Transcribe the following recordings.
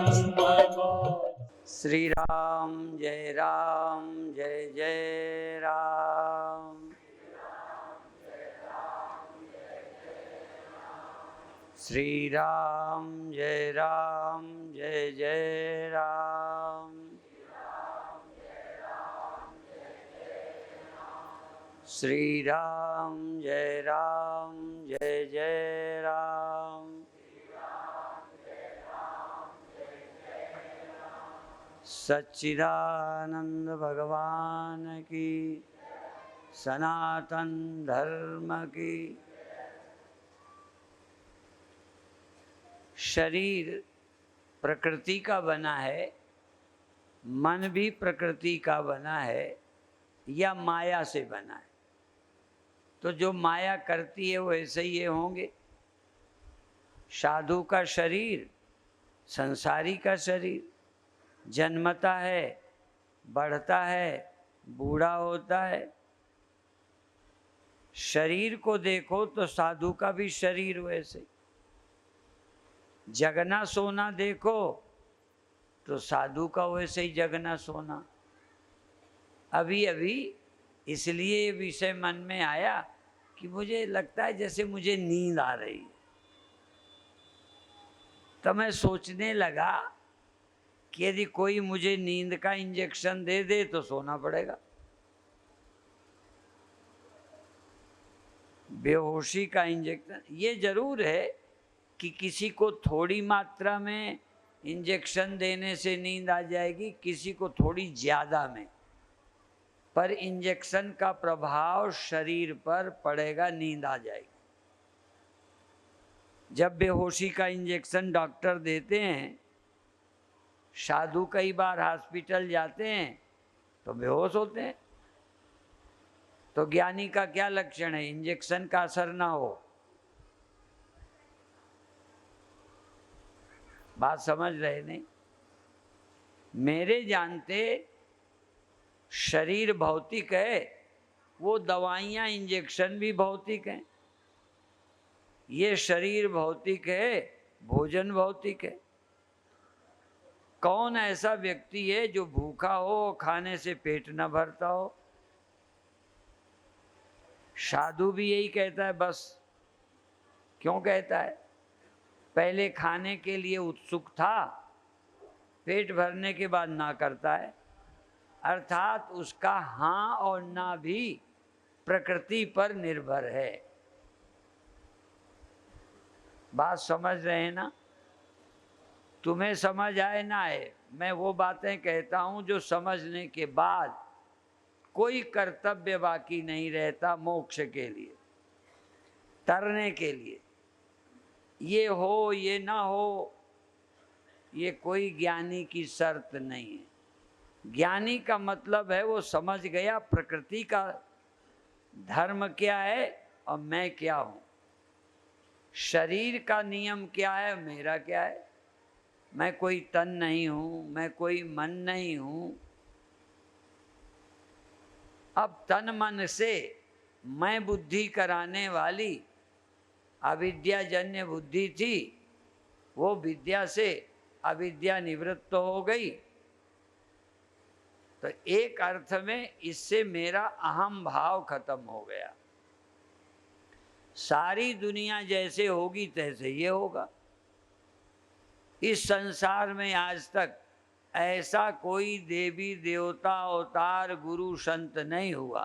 श्री राम जय जय राम। श्री राम जय जय राम। श्री राम जय जय राम। सच्चिदानंद भगवान की, सनातन धर्म की। शरीर प्रकृति का बना है, मन भी प्रकृति का बना है या माया से बना है। तो जो माया करती है वो ऐसे ही ये होंगे। साधु का शरीर संसारी का शरीर, जन्मता है, बढ़ता है, बूढ़ा होता है। शरीर को देखो तो साधु का भी शरीर वैसे। जगना सोना देखो तो साधु का वैसे ही जगना सोना। अभी अभी इसलिए ये विषय मन में आया कि मुझे लगता है जैसे मुझे नींद आ रही है। तो मैं सोचने लगा कि यदि कोई मुझे नींद का इंजेक्शन दे दे तो सोना पड़ेगा। बेहोशी का इंजेक्शन, ये जरूर है कि किसी को थोड़ी मात्रा में इंजेक्शन देने से नींद आ जाएगी, किसी को थोड़ी ज़्यादा में, पर इंजेक्शन का प्रभाव शरीर पर पड़ेगा, नींद आ जाएगी। जब बेहोशी का इंजेक्शन डॉक्टर देते हैं, साधु कई बार हॉस्पिटल जाते हैं तो बेहोश होते हैं। तो ज्ञानी का क्या लक्षण है? इंजेक्शन का असर ना हो। बात समझ रहे नहीं? मेरे जानते शरीर भौतिक है, वो दवाइयाँ इंजेक्शन भी भौतिक हैं। ये शरीर भौतिक है, भोजन भौतिक है। कौन ऐसा व्यक्ति है जो भूखा हो, खाने से पेट न भरता हो? साधु भी यही कहता है बस। क्यों कहता है? पहले खाने के लिए उत्सुक था, पेट भरने के बाद ना करता है। अर्थात उसका हाँ और ना भी प्रकृति पर निर्भर है। बात समझ रहे हैं ना? तुम्हें समझ आए ना आए, मैं वो बातें कहता हूँ जो समझने के बाद कोई कर्तव्य बाकी नहीं रहता मोक्ष के लिए, तरने के लिए। ये हो ये ना हो, ये कोई ज्ञानी की शर्त नहीं है। ज्ञानी का मतलब है वो समझ गया प्रकृति का धर्म क्या है और मैं क्या हूँ, शरीर का नियम क्या है, मेरा क्या है। मैं कोई तन नहीं हूँ, मैं कोई मन नहीं हूँ। अब तन मन से मैं बुद्धि कराने वाली अविद्याजन्य बुद्धि थी, वो विद्या से अविद्या निवृत्त तो हो गई। तो एक अर्थ में इससे मेरा अहम भाव खत्म हो गया। सारी दुनिया जैसे होगी तैसे ये होगा। इस संसार में आज तक ऐसा कोई देवी देवता अवतार गुरु संत नहीं हुआ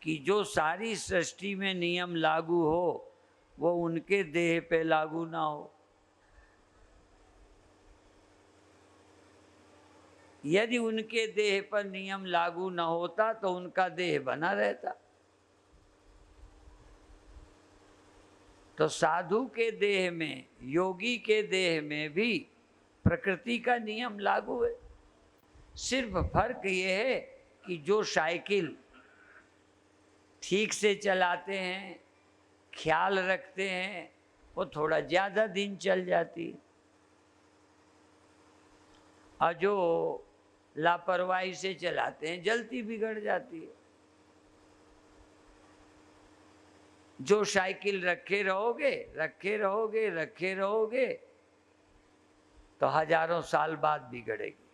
कि जो सारी सृष्टि में नियम लागू हो वो उनके देह पे लागू ना हो। यदि उनके देह पर नियम लागू न होता तो उनका देह बना रहता। तो साधु के देह में, योगी के देह में भी प्रकृति का नियम लागू है। सिर्फ फर्क ये है कि जो साइकिल ठीक से चलाते हैं, ख्याल रखते हैं, वो थोड़ा ज़्यादा दिन चल जाती है, और जो लापरवाही से चलाते हैं जल्दी बिगड़ जाती है। जो साइकिल रखे रहोगे रखे रहोगे रखे रहोगे, तो हजारों साल बाद बिगड़ेगी,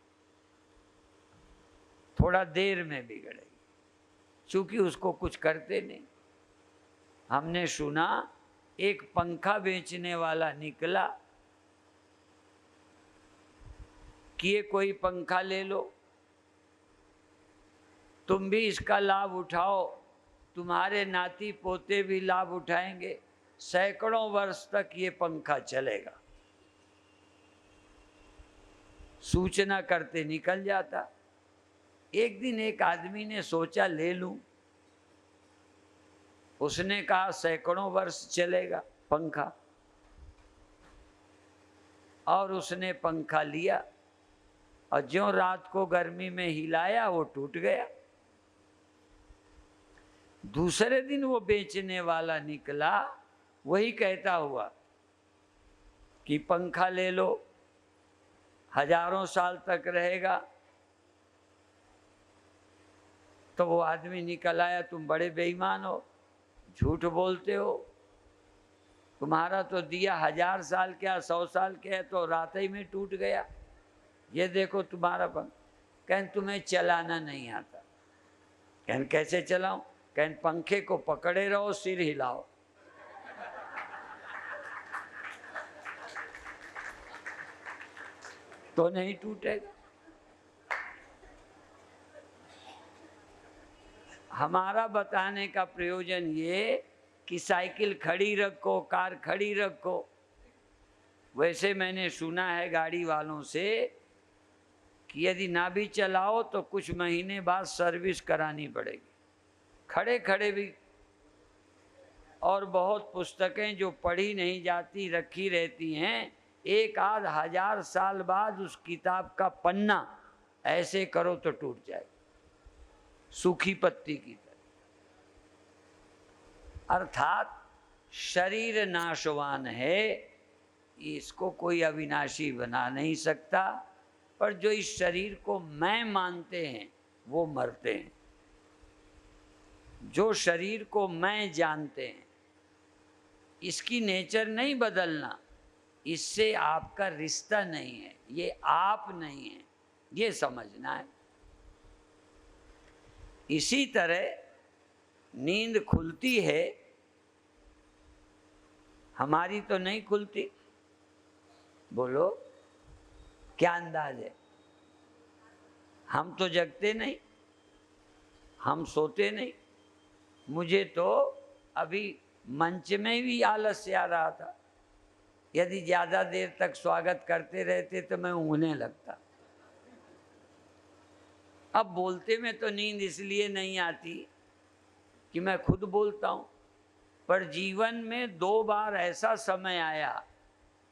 थोड़ा देर में बिगड़ेगी, क्योंकि उसको कुछ करते नहीं। हमने सुना एक पंखा बेचने वाला निकला कि ये कोई पंखा ले लो, तुम भी इसका लाभ उठाओ, तुम्हारे नाती पोते भी लाभ उठाएंगे, सैकड़ों वर्ष तक ये पंखा चलेगा। सूचना करते निकल जाता। एक दिन एक आदमी ने सोचा ले लूं, उसने कहा सैकड़ों वर्ष चलेगा पंखा, और उसने पंखा लिया और ज्यों रात को गर्मी में हिलाया वो टूट गया। दूसरे दिन वो बेचने वाला निकला, वही कहता हुआ कि पंखा ले लो, हजारों साल तक रहेगा। तो वो आदमी निकल आया, तुम बड़े बेईमान हो, झूठ बोलते हो, तुम्हारा तो दिया 1000 साल क्या 100 साल क्या है, तो रात ही में टूट गया। ये देखो तुम्हारा पंखा। कहन तुम्हें चलाना नहीं आता। कहन कैसे चलाऊं? कहन पंखे को पकड़े रहो, सिर हिलाओ। तो नहीं टूटेगा। हमारा बताने का प्रयोजन ये कि साइकिल खड़ी रखो, कार खड़ी रखो। वैसे मैंने सुना है गाड़ी वालों से कि यदि ना भी चलाओ तो कुछ महीने बाद सर्विस करानी पड़ेगी, खड़े खड़े भी। और बहुत पुस्तकें जो पढ़ी नहीं जाती रखी रहती हैं, एक आध 1000 साल बाद उस किताब का पन्ना ऐसे करो तो टूट जाएगी, सूखी पत्ती की तरह। अर्थात शरीर नाशवान है, इसको कोई अविनाशी बना नहीं सकता, पर जो इस शरीर को मैं मानते हैं वो मरते हैं। जो शरीर को मैं जानते हैं, इसकी नेचर नहीं बदलना, इससे आपका रिश्ता नहीं है, ये आप नहीं है, ये समझना है। इसी तरह नींद खुलती है, हमारी तो नहीं खुलती। बोलो क्या अंदाज है? हम तो जगते नहीं, हम सोते नहीं। मुझे तो अभी मंच में भी आलस्य आ रहा था, यदि ज़्यादा देर तक स्वागत करते रहते तो मैं ऊँघने लगता। अब बोलते में तो नींद इसलिए नहीं आती कि मैं खुद बोलता हूँ, पर जीवन में 2 बार ऐसा समय आया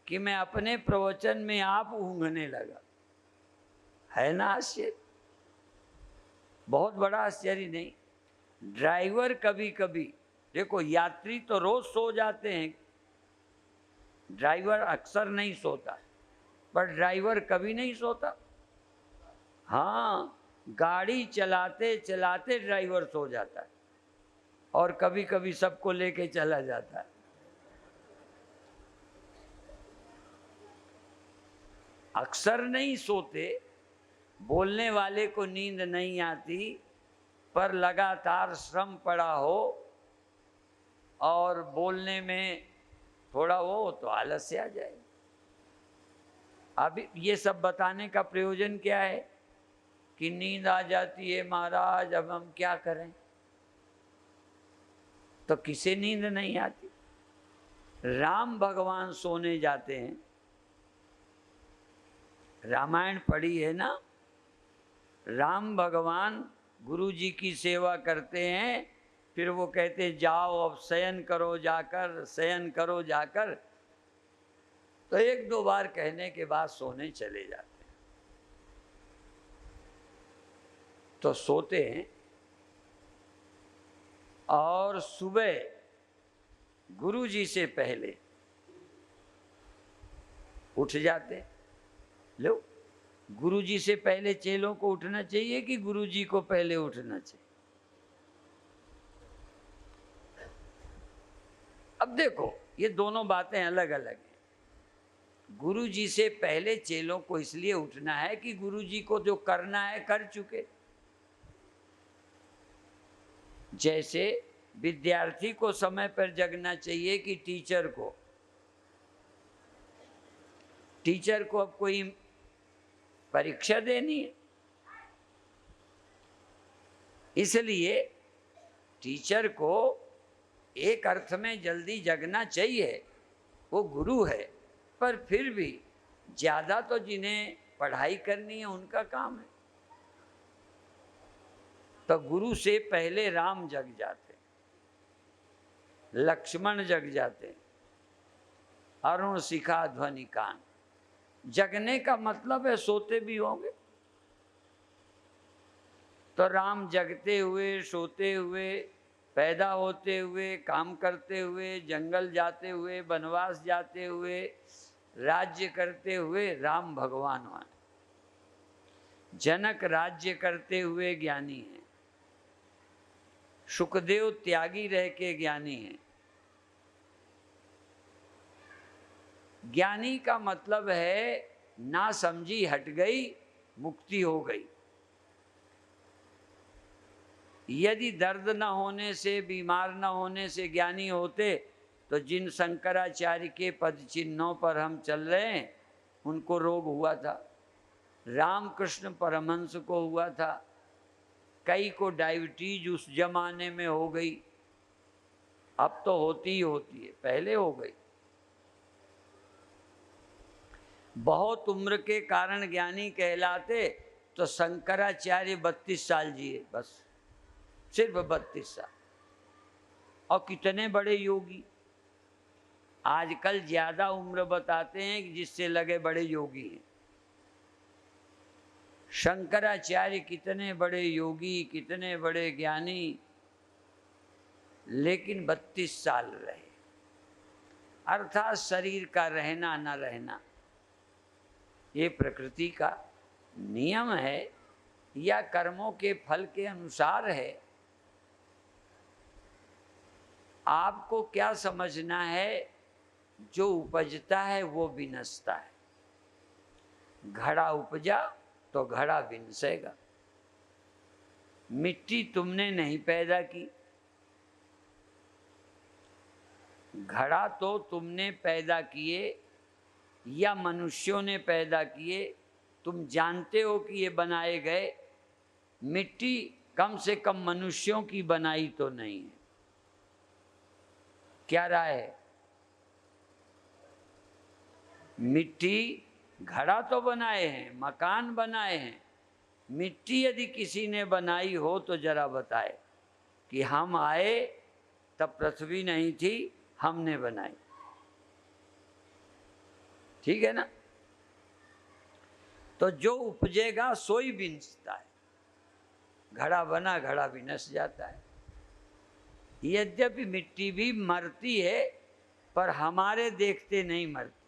कि मैं अपने प्रवचन में आप ऊँघने लगा। है ना आश्चर्य? बहुत बड़ा आश्चर्य नहीं। ड्राइवर कभी कभी, देखो यात्री तो रोज सो जाते हैं, ड्राइवर अक्सर नहीं सोता, पर ड्राइवर कभी नहीं सोता। हाँ, गाड़ी चलाते चलाते ड्राइवर सो जाता है और कभी कभी सबको लेके चला जाता है। अक्सर नहीं सोते, बोलने वाले को नींद नहीं आती, पर लगातार श्रम पड़ा हो और बोलने में थोड़ा वो तो आलस्य आ जाए। अभी ये सब बताने का प्रयोजन क्या है कि नींद आ जाती है महाराज, अब हम क्या करें? तो किसे नींद नहीं आती? राम भगवान सोने जाते हैं, रामायण पढ़ी है ना? राम भगवान गुरु जी की सेवा करते हैं, फिर वो कहते जाओ अब शयन करो जाकर, शयन करो जाकर। तो 1-2 बार कहने के बाद सोने चले जाते हैं। तो सोते हैं और सुबह गुरु जी से पहले उठ जाते हैं। लो, गुरु जी से पहले चेलों को उठना चाहिए कि गुरु जी को पहले उठना चाहिए? अब देखो, ये दोनों बातें अलग अलग हैं। गुरु जी से पहले चेलों को इसलिए उठना है कि गुरु जी को जो करना है कर चुके। जैसे विद्यार्थी को समय पर जगना चाहिए कि टीचर को अब कोई परीक्षा देनी है, इसलिए टीचर को एक अर्थ में जल्दी जगना चाहिए, वो गुरु है। पर फिर भी ज़्यादा तो जिन्हें पढ़ाई करनी है उनका काम है। तो गुरु से पहले राम जग जाते, लक्ष्मण जग जाते, अरुण शिखा ध्वनि कान। जगने का मतलब है सोते भी होंगे। तो राम जगते हुए, सोते हुए, पैदा होते हुए, काम करते हुए, जंगल जाते हुए, वनवास जाते हुए, राज्य करते हुए राम भगवान हैं। जनक राज्य करते हुए ज्ञानी हैं, सुखदेव त्यागी रह के ज्ञानी हैं। ज्ञानी का मतलब है ना समझी हट गई, मुक्ति हो गई। यदि दर्द न होने से, बीमार न होने से ज्ञानी होते तो जिन शंकराचार्य के पद चिन्हों पर हम चल रहे हैं उनको रोग हुआ था। रामकृष्ण परमहंस को हुआ था, कई को डायबिटीज उस जमाने में हो गई, अब तो होती ही होती है, पहले हो गई। बहुत उम्र के कारण ज्ञानी कहलाते तो शंकराचार्य 32 साल जिए, बस सिर्फ 32 साल। और कितने बड़े योगी, आजकल ज्यादा उम्र बताते हैं कि जिससे लगे बड़े योगी हैं। शंकराचार्य कितने बड़े योगी, कितने बड़े ज्ञानी, लेकिन 32 साल रहे। अर्थात शरीर का रहना न रहना ये प्रकृति का नियम है या कर्मों के फल के अनुसार है। आपको क्या समझना है, जो उपजता है वो विनशता है। घड़ा उपजा तो घड़ा विनसेगा। मिट्टी तुमने नहीं पैदा की, घड़ा तो तुमने पैदा किए या मनुष्यों ने पैदा किए। तुम जानते हो कि ये बनाए गए। मिट्टी कम से कम मनुष्यों की बनाई तो नहीं है। क्या राय है? मिट्टी, घड़ा तो बनाए हैं, मकान बनाए हैं। मिट्टी यदि किसी ने बनाई हो तो जरा बताए कि हम आए तब पृथ्वी नहीं थी, हमने बनाई। ठीक है ना? तो जो उपजेगा सोई विनसता है। घड़ा बना, घड़ा विनस जाता है। यद्यपि मिट्टी भी मरती है पर हमारे देखते नहीं मरती।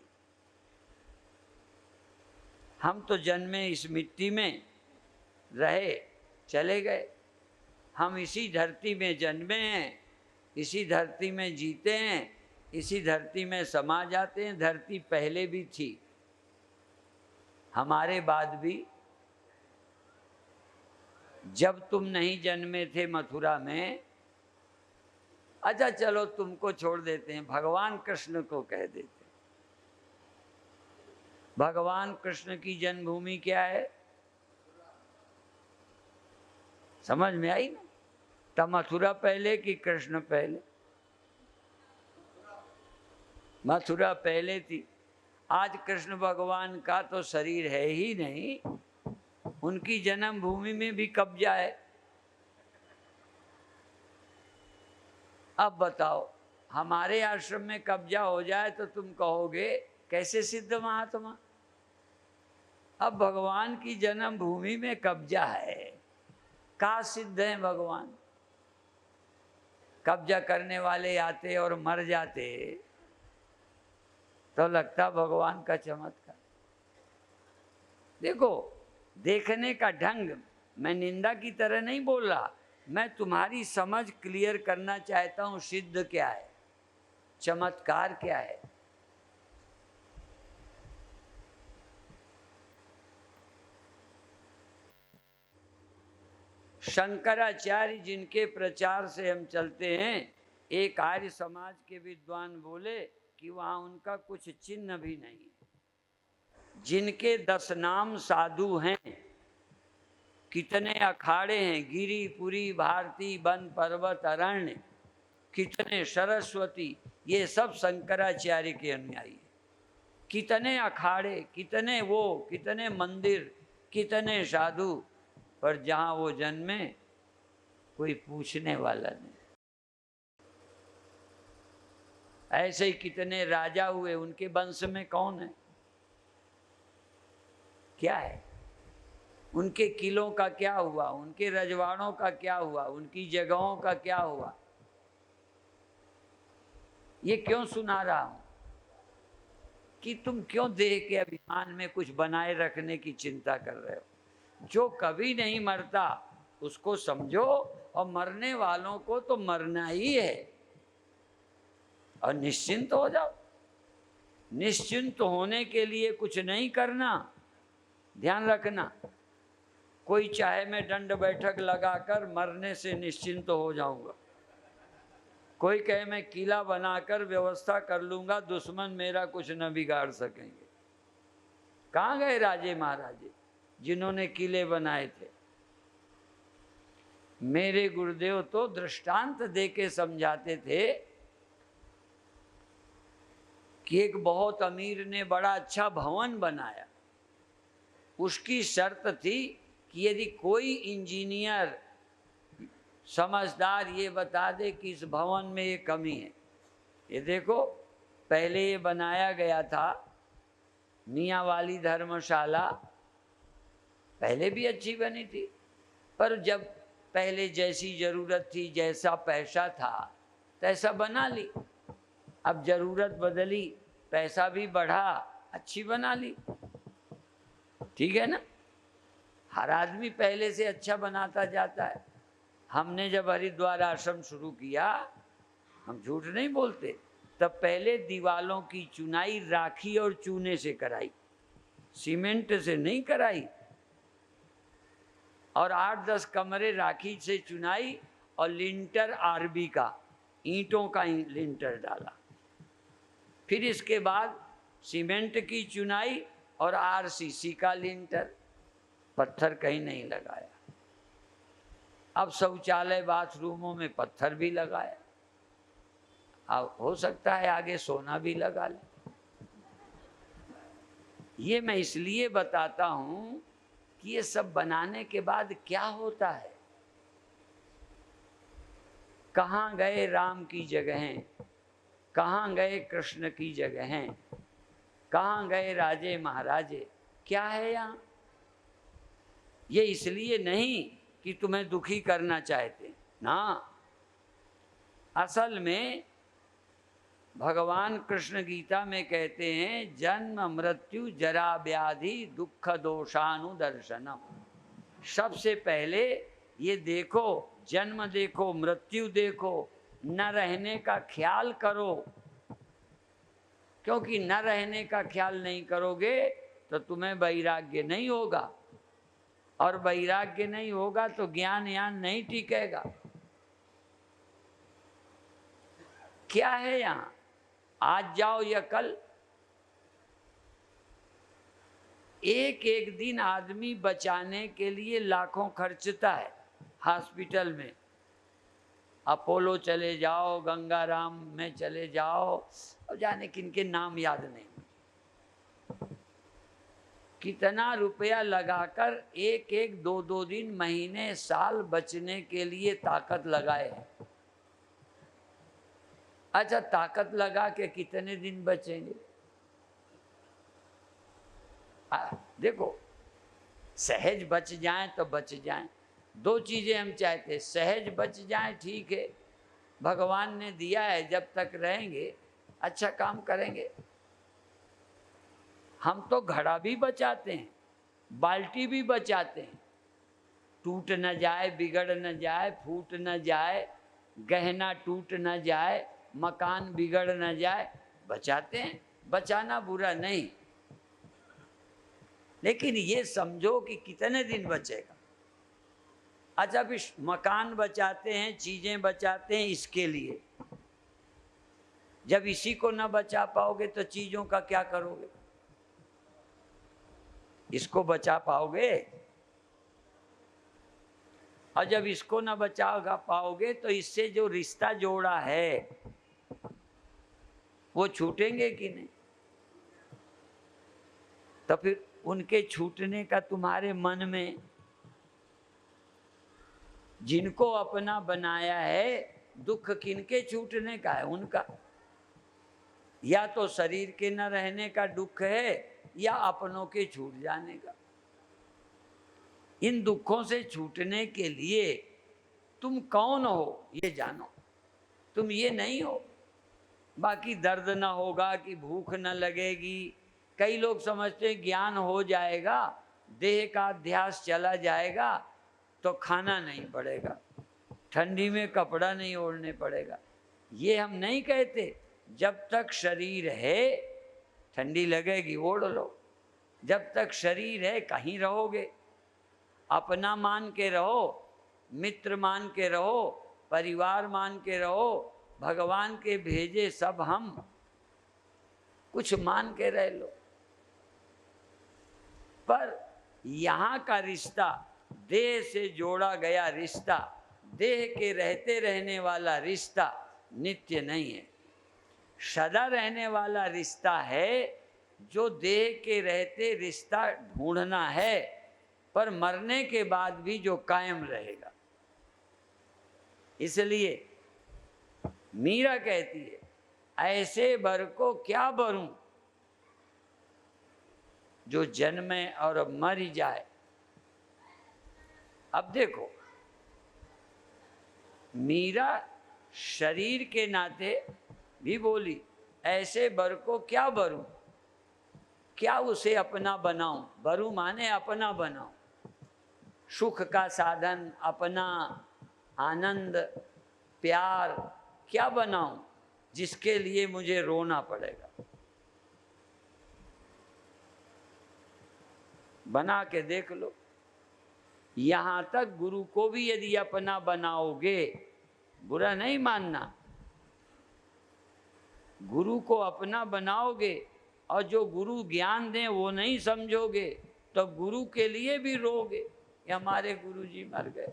हम तो जन्मे इस मिट्टी में, रहे चले गए। हम इसी धरती में जन्मे हैं, इसी धरती में जीते हैं, इसी धरती में समा जाते हैं। धरती पहले भी थी, हमारे बाद भी। जब तुम नहीं जन्मे थे मथुरा में, अच्छा चलो तुमको छोड़ देते हैं, भगवान कृष्ण को कह देते हैं। भगवान कृष्ण की जन्मभूमि क्या है? समझ में आई ना? तब मथुरा पहले कि कृष्ण पहले? मथुरा पहले थी। आज कृष्ण भगवान का तो शरीर है ही नहीं, उनकी जन्मभूमि में भी कब्जा है। अब बताओ, हमारे आश्रम में कब्जा हो जाए तो तुम कहोगे कैसे सिद्ध महात्मा? अब भगवान की जन्मभूमि में कब्जा है, कहाँ सिद्ध है भगवान? कब्जा करने वाले आते और मर जाते तो लगता भगवान का चमत्कार। देखो, देखने का ढंग, मैं निंदा की तरह नहीं बोल रहा, मैं तुम्हारी समझ क्लियर करना चाहता हूँ। सिद्ध क्या है, चमत्कार क्या है? शंकराचार्य जिनके प्रचार से हम चलते हैं, एक आर्य समाज के विद्वान बोले कि वहां उनका कुछ चिन्ह भी नहीं है। जिनके 10 नाम साधु हैं, कितने अखाड़े हैं, गिरी पुरी भारती वन पर्वत अरण्य, कितने सरस्वती, ये सब शंकराचार्य के अनुयायी हैं। कितने अखाड़े, कितने वो, कितने मंदिर, कितने साधु, पर जहां वो जन्मे कोई पूछने वाला नहीं। ऐसे ही कितने राजा हुए, उनके वंश में कौन है, क्या है, उनके किलों का क्या हुआ, उनके रजवाड़ों का क्या हुआ, उनकी जगहों का क्या हुआ। ये क्यों सुना रहा हूं कि तुम क्यों देह के अभिमान में कुछ बनाए रखने की चिंता कर रहे हो। जो कभी नहीं मरता उसको समझो, और मरने वालों को तो मरना ही है, और निश्चिंत हो जाओ। निश्चिंत होने के लिए कुछ नहीं करना, ध्यान रखना। कोई चाहे मैं दंड बैठक लगाकर मरने से निश्चिंत हो जाऊंगा, कोई कहे मैं किला बनाकर व्यवस्था कर लूंगा, दुश्मन मेरा कुछ न बिगाड़ सकेंगे। कहाँ गए राजे महाराजे जिन्होंने किले बनाए थे। मेरे गुरुदेव तो दृष्टांत देके समझाते थे कि एक बहुत अमीर ने बड़ा अच्छा भवन बनाया। उसकी शर्त थी कि यदि कोई इंजीनियर समझदार ये बता दे कि इस भवन में ये कमी है। ये देखो, पहले ये बनाया गया था मियाँ वाली धर्मशाला, पहले भी अच्छी बनी थी, पर जब पहले जैसी ज़रूरत थी, जैसा पैसा था तैसा बना ली। अब ज़रूरत बदली, पैसा भी बढ़ा, अच्छी बना ली। ठीक है ना, हर आदमी पहले से अच्छा बनाता जाता है। हमने जब हरिद्वार आश्रम शुरू किया, हम झूठ नहीं बोलते, तब पहले दीवालों की चुनाई राखी और चूने से कराई, सीमेंट से नहीं कराई। और 8-10 कमरे राखी से चुनाई, और लिंटर आरबी का, ईंटों का लिंटर डाला। फिर इसके बाद सीमेंट की चुनाई और आरसीसी का लिंटर, पत्थर कहीं नहीं लगाया। अब शौचालय बाथरूमों में पत्थर भी लगाया, अब हो सकता है आगे सोना भी लगा ले। ये मैं इसलिए बताता हूं कि ये सब बनाने के बाद क्या होता है। कहाँ गए राम की जगहें, कहाँ गए कृष्ण की जगहें, कहाँ गए राजे महाराजे, क्या है यहाँ। ये इसलिए नहीं कि तुम्हें दुखी करना चाहते ना, असल में भगवान कृष्ण गीता में कहते हैं जन्म मृत्यु जरा व्याधि दुख दोषानुदर्शनम। सबसे पहले ये देखो, जन्म देखो, मृत्यु देखो, न रहने का ख्याल करो, क्योंकि न रहने का ख्याल नहीं करोगे तो तुम्हें वैराग्य नहीं होगा, और वैराग्य नहीं होगा तो ज्ञान यान नहीं टिकेगा। क्या है यहाँ, आज जाओ या कल। एक एक दिन आदमी बचाने के लिए लाखों खर्चता है। हॉस्पिटल में अपोलो चले जाओ, गंगाराम में चले जाओ, और जाने किनके नाम याद नहीं, कितना रुपया लगाकर एक एक 2-2 दिन, महीने, साल बचने के लिए ताकत लगाए हैं। अच्छा, ताकत लगा के कितने दिन बचेंगे। देखो, सहज बच जाएं तो बच जाएं। 2 चीजें हम चाहते हैं, सहज बच जाएं ठीक है, भगवान ने दिया है, जब तक रहेंगे अच्छा काम करेंगे। हम तो घड़ा भी बचाते हैं, बाल्टी भी बचाते हैं, टूट न जाए, बिगड़ न जाए, फूट न जाए, गहना टूट न जाए, मकान बिगड़ न जाए, बचाते हैं। बचाना बुरा नहीं, लेकिन ये समझो कि कितने दिन बचेगा। अच्छा, फिर मकान बचाते हैं, चीजें बचाते हैं इसके लिए। जब इसी को न बचा पाओगे तो चीजों का क्या करोगे? इसको बचा पाओगे? और जब इसको न बचा पाओगे तो इससे जो रिश्ता जोड़ा है वो छूटेंगे कि नहीं? तो फिर उनके छूटने का तुम्हारे मन में, जिनको अपना बनाया है, दुख किनके छूटने का है? उनका। या तो शरीर के न रहने का दुख है या अपनों के छूट जाने का। इन दुखों से छूटने के लिए तुम कौन हो ये जानो। तुम ये नहीं हो। बाकी दर्द न होगा कि भूख न लगेगी। कई लोग समझते हैं ज्ञान हो जाएगा, देह का अध्यास चला जाएगा तो खाना नहीं पड़ेगा, ठंडी में कपड़ा नहीं ओढ़ने पड़ेगा। ये हम नहीं कहते। जब तक शरीर है ठंडी लगेगी ओढ़ लो, जब तक शरीर है कहीं रहोगे। अपना मान के रहो, मित्र मान के रहो, परिवार मान के रहो, भगवान के भेजे सब हम, कुछ मान के रह लो। पर यहाँ का रिश्ता, देह से जोड़ा गया रिश्ता, देह के रहते रहने वाला रिश्ता नित्य नहीं है। सदा रहने वाला रिश्ता है जो देह के रहते रिश्ता ढूंढना है, पर मरने के बाद भी जो कायम रहेगा। इसलिए मीरा कहती है, ऐसे बर को क्या बरूं जो जन्मे और मर जाए। अब देखो, मीरा शरीर के नाते भी बोली, ऐसे बर को क्या बरूं, क्या उसे अपना बनाऊं। बरूं माने अपना बनाऊं, सुख का साधन, अपना आनंद, प्यार क्या बनाऊं जिसके लिए मुझे रोना पड़ेगा। बना के देख लो। यहां तक गुरु को भी यदि अपना बनाओगे, बुरा नहीं मानना, गुरु को अपना बनाओगे और जो गुरु ज्ञान दें वो नहीं समझोगे तो गुरु के लिए भी रोगे कि हमारे गुरु जी मर गए।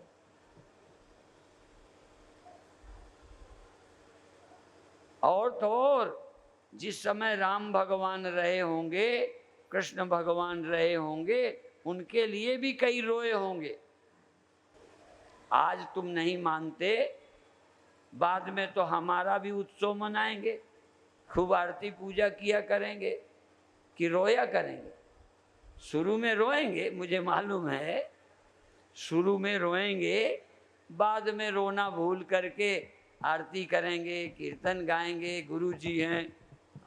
और तो और, जिस समय राम भगवान रहे होंगे, कृष्ण भगवान रहे होंगे, उनके लिए भी कई रोए होंगे। आज तुम नहीं मानते, बाद में तो हमारा भी उत्सव मनाएंगे, खूब आरती पूजा किया करेंगे कि रोया करेंगे। शुरू में रोएंगे, मुझे मालूम है, शुरू में रोएंगे, बाद में रोना भूल करके आरती करेंगे, कीर्तन गाएंगे, गुरु जी हैं।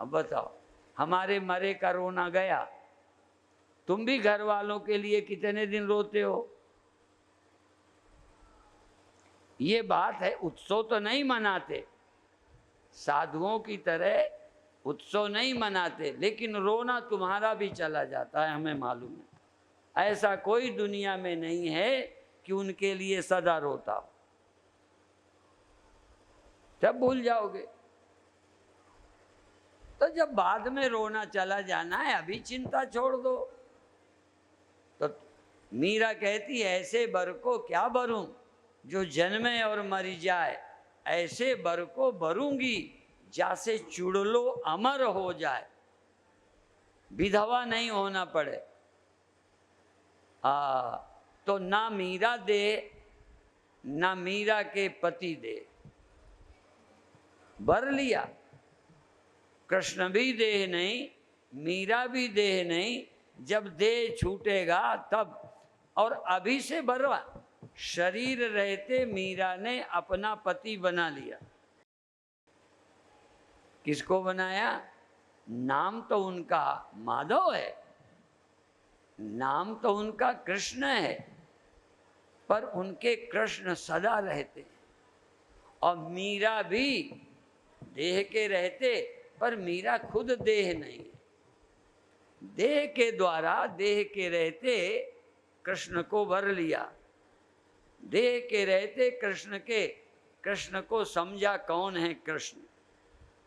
अब बताओ, हमारे मरे का रोना गया। तुम भी घर वालों के लिए कितने दिन रोते हो। ये बात है। उत्सव तो नहीं मनाते, साधुओं की तरह उत्सव नहीं मनाते, लेकिन रोना तुम्हारा भी चला जाता है, हमें मालूम है। ऐसा कोई दुनिया में नहीं है कि उनके लिए सदा रोता हो। जब भूल जाओगे तो जब बाद में रोना चला जाना है, अभी चिंता छोड़ दो। तो मीरा कहती है, ऐसे बर को क्या बरूं जो जन्मे और मर जाए। ऐसे बर को बरूंगी जैसे चुड़लो अमर हो जाए, विधवा नहीं होना पड़े। तो ना मीरा दे ना मीरा के पति दे। बर लिया, कृष्ण भी देह नहीं, मीरा भी देह नहीं। जब देह छूटेगा तब। और अभी से बरवा, शरीर रहते मीरा ने अपना पति बना लिया। किसको बनाया? नाम तो उनका माधव है, नाम तो उनका कृष्ण है, पर उनके कृष्ण सदा रहते हैं। और मीरा भी देह के रहते, पर मीरा खुद देह नहीं, देह के द्वारा, देह के रहते कृष्ण को वर लिया। देह के रहते कृष्ण को समझा कौन है कृष्ण।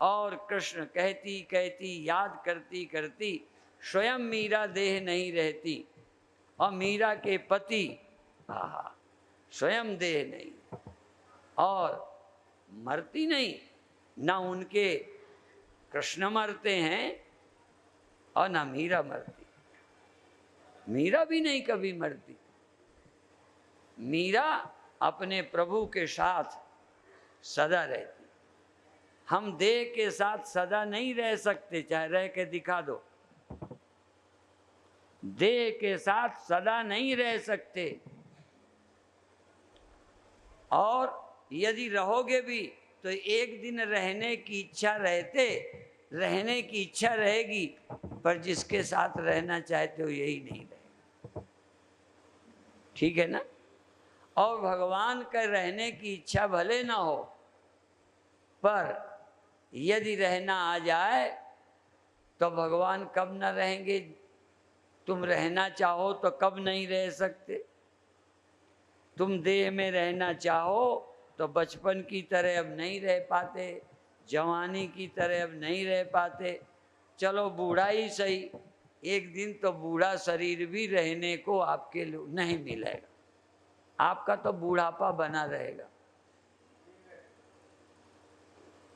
और कृष्ण कहती कहती याद करती करती स्वयं मीरा देह नहीं रहती, और मीरा के पति स्वयं देह नहीं, और मरती नहीं, ना उनके कृष्ण मरते हैं और ना मीरा मरती। मीरा भी नहीं कभी मरती। मीरा अपने प्रभु के साथ सदा रहती। हम देह के साथ सदा नहीं रह सकते, चाहे रह के दिखा दो। देह के साथ सदा नहीं रह सकते, और यदि रहोगे भी तो एक दिन रहने की इच्छा रहने की इच्छा रहेगी, पर जिसके साथ रहना चाहते हो यही नहीं रहेगा। ठीक है ना? और भगवान का रहने की इच्छा भले ना हो, पर यदि रहना आ जाए तो भगवान कब न रहेंगे? तुम रहना चाहो तो कब नहीं रह सकते? तुम देह में रहना चाहो तो बचपन की तरह अब नहीं रह पाते, जवानी की तरह अब नहीं रह पाते। चलो बूढ़ा ही सही, एक दिन तो बूढ़ा शरीर भी रहने को आपके लिए नहीं मिलेगा, आपका तो बूढ़ापा बना रहेगा।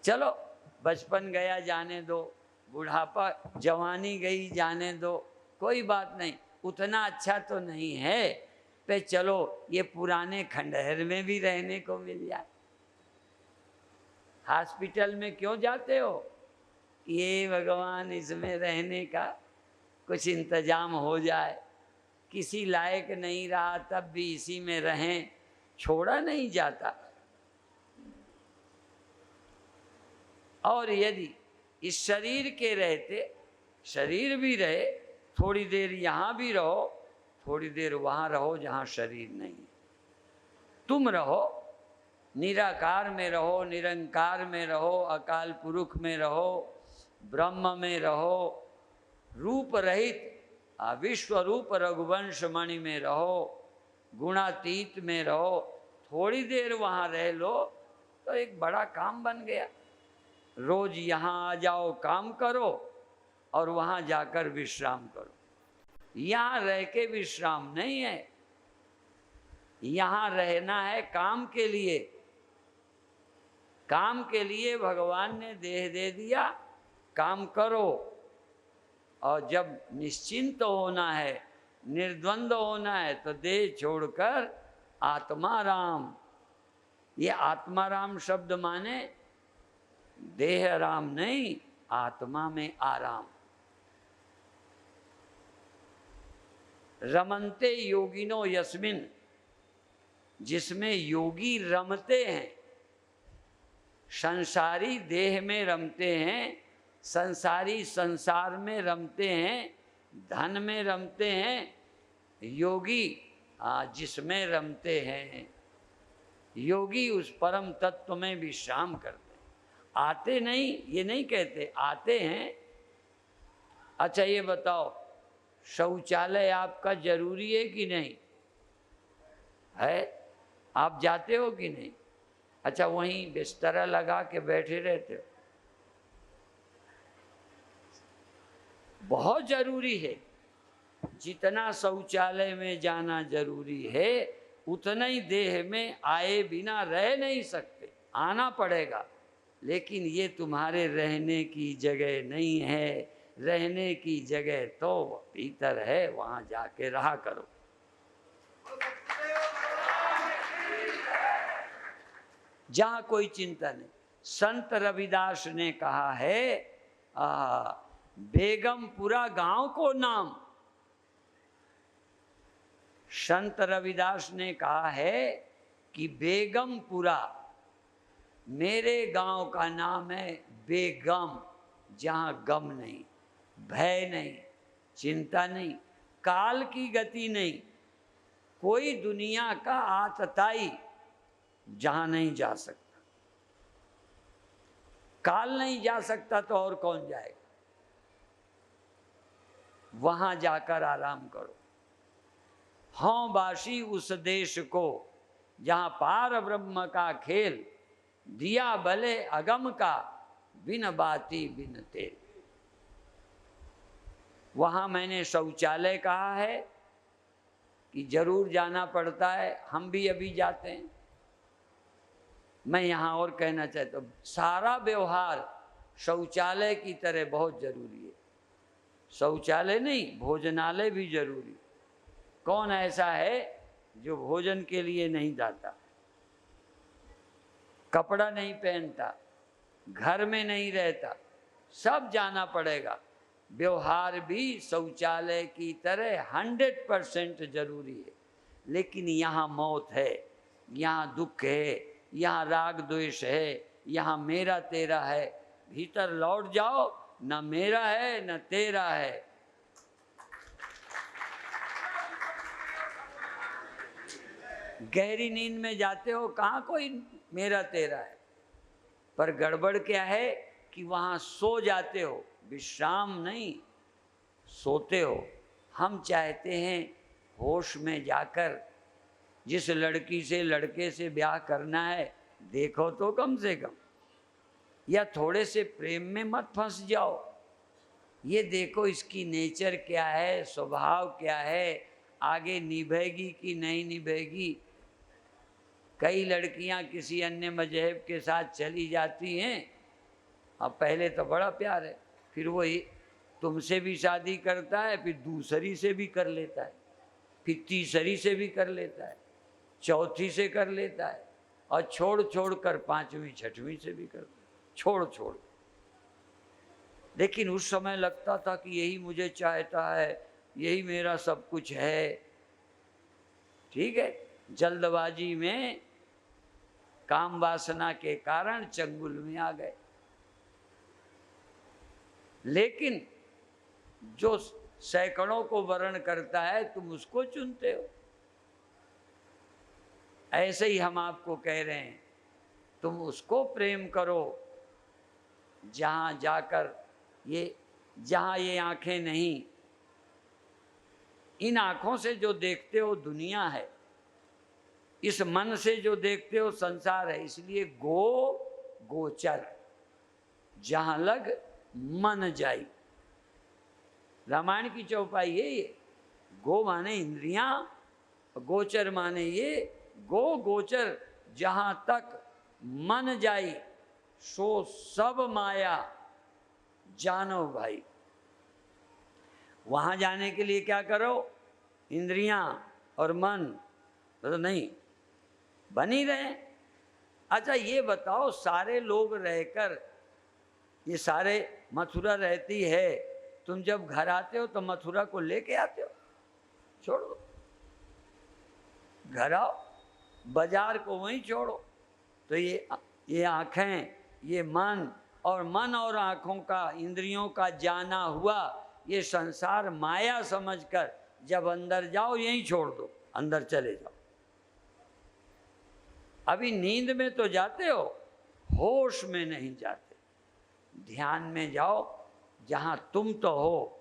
चलो बचपन गया जाने दो, बुढ़ापा जवानी गई जाने दो, कोई बात नहीं, उतना अच्छा तो नहीं है, पे चलो ये पुराने खंडहर में भी रहने को मिल जाए। हॉस्पिटल में क्यों जाते हो? ये भगवान इसमें रहने का कुछ इंतजाम हो जाए, किसी लायक नहीं रहा तब भी इसी में रहें, छोड़ा नहीं जाता। और यदि इस शरीर के रहते, शरीर भी रहे, थोड़ी देर यहाँ भी रहो, थोड़ी देर वहाँ रहो जहाँ शरीर नहीं। तुम रहो निराकार में, रहो निरंकार में, रहो अकाल पुरुष में, रहो ब्रह्म में, रहो रूप रहित विश्व रूप रघुवंश मणि में रहो, गुणातीत में रहो। थोड़ी देर वहाँ रह लो तो एक बड़ा काम बन गया। रोज यहाँ आ जाओ, काम करो, और वहाँ जाकर विश्राम करो। यहाँ रह के विश्राम नहीं है, यहाँ रहना है काम के लिए। काम के लिए भगवान ने देह दे दिया, काम करो। और जब निश्चिंत होना है, निर्द्वंद होना है, तो देह छोड़कर आत्माराम। ये आत्माराम शब्द माने देह राम नहीं, आत्मा में आराम। रमन्ते योगिनो यस्मिन, जिसमें योगी रमते हैं। संसारी देह में रमते हैं, संसारी संसार में रमते हैं, धन में रमते हैं। योगी जिसमें रमते हैं, योगी उस परम तत्व में विश्राम करते हैं। आते नहीं, ये नहीं कहते, आते हैं। अच्छा ये बताओ, शौचालय आपका जरूरी है कि नहीं है? आप जाते हो कि नहीं? अच्छा वहीं बिस्तरा लगा के बैठे रहते हो? बहुत जरूरी है। जितना शौचालय में जाना जरूरी है, उतना ही देह में आए बिना रह नहीं सकते, आना पड़ेगा। लेकिन ये तुम्हारे रहने की जगह नहीं है। रहने की जगह तो भीतर है, वहां जाके रहा करो। जहां कोई चिंता नहीं। संत रविदास ने कहा है, बेगमपुरा गांव को नाम। संत रविदास ने कहा है कि बेगमपुरा मेरे गांव का नाम है। बेगम, जहां गम नहीं, भय नहीं, चिंता नहीं, काल की गति नहीं, कोई दुनिया का आतताई जहां नहीं जा सकता। काल नहीं जा सकता तो और कौन जाएगा? वहां जाकर आराम करो। हाँ बासी उस देश को जहाँ पार ब्रह्म का खेल, दिया भले अगम का, बिन बाती बिन तेल। वहाँ मैंने शौचालय कहा है कि जरूर जाना पड़ता है, हम भी अभी जाते हैं। मैं यहाँ और कहना चाहता हूँ, सारा व्यवहार शौचालय की तरह बहुत जरूरी है। शौचालय नहीं, भोजनालय भी जरूरी। कौन ऐसा है जो भोजन के लिए नहीं जाता, कपड़ा नहीं पहनता, घर में नहीं रहता, सब जाना पड़ेगा। व्यवहार भी शौचालय की तरह 100% जरूरी है। लेकिन यहाँ मौत है, यहाँ दुख है, यहाँ राग द्वेष है, यहाँ मेरा तेरा है। भीतर लौट जाओ, न मेरा है न तेरा है। गहरी नींद में जाते हो, कहाँ कोई मेरा तेरा है। पर गड़बड़ क्या है कि वहाँ सो जाते हो, विश्राम नहीं, सोते हो। हम चाहते हैं होश में जाकर जिस लड़की से लड़के से ब्याह करना है, देखो तो कम से कम, या थोड़े से प्रेम में मत फंस जाओ। ये देखो इसकी नेचर क्या है, स्वभाव क्या है, आगे निभेगी कि नहीं निभेगी। कई लड़कियां किसी अन्य मजहब के साथ चली जाती हैं, अब पहले तो बड़ा प्यार है, फिर वही तुमसे भी शादी करता है, फिर दूसरी से भी कर लेता है, फिर तीसरी से भी कर लेता है, चौथी से कर लेता है, और छोड़ छोड़ कर 5वीं 6वीं से भी कर, छोड़ छोड़। लेकिन उस समय लगता था कि यही मुझे चाहता है, यही मेरा सब कुछ है। ठीक है, जल्दबाजी में काम वासना के कारण चंगुल में आ गए। लेकिन जो सैकड़ों को वर्ण करता है, तुम उसको चुनते हो। ऐसे ही हम आपको कह रहे हैं, तुम उसको प्रेम करो जहां जाकर जहां ये आंखें नहीं, इन आंखों से जो देखते हो दुनिया है, इस मन से जो देखते हो संसार है। इसलिए गोचर जहां लग मन जाई, रामायण की चौपाई है ये। गो माने इंद्रियां, गोचर माने ये गोचर जहां तक मन जाई, सो सब माया जानो भाई। वहां जाने के लिए क्या करो, इंद्रियां और मन तो नहीं बनी रहे। अच्छा ये बताओ, सारे लोग रहकर, ये सारे मथुरा रहती है, तुम जब घर आते हो तो मथुरा को लेके आते हो? छोड़ो, घर आओ, बाजार को वहीं छोड़ो। तो ये आँखें, ये मन और आँखों का, इंद्रियों का जाना हुआ ये संसार माया समझकर जब अंदर जाओ, यहीं छोड़ दो, अंदर चले जाओ। अभी नींद में तो जाते हो, होश में नहीं जाते। ध्यान में जाओ जहां तुम तो हो।